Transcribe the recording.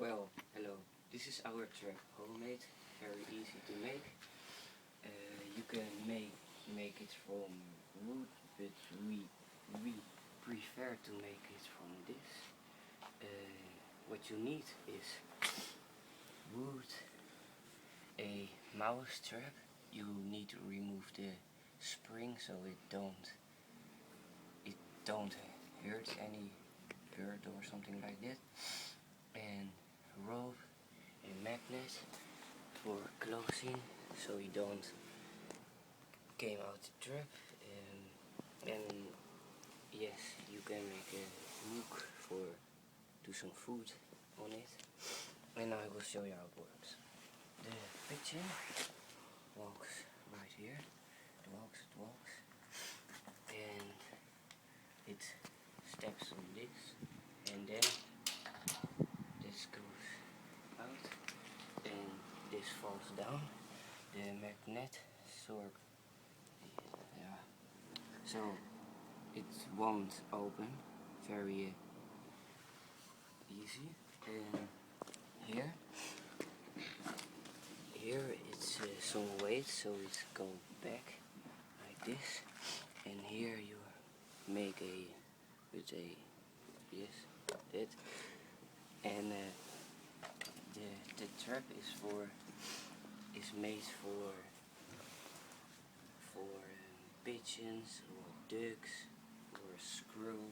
Well, hello. This is our trap, homemade, very easy to make. You can make it from wood, but we prefer to make it from this. What you need is wood, a mouse trap. You need to remove the spring so it don't hurt any bird or something like that. And rope, a magnet for closing so you don't came out the trap. And yes, you can make a hook for do some food on it, and I will show you how it works. The pigeon walks right here. It walks, and it steps on this, and then this goes out, and this falls down. The magnet sort, yeah, so it won't open. Very easy. And here it's some weight, so it goes back like this. And here you make with a yes that, and the trap is made for pigeons or ducks or squirrels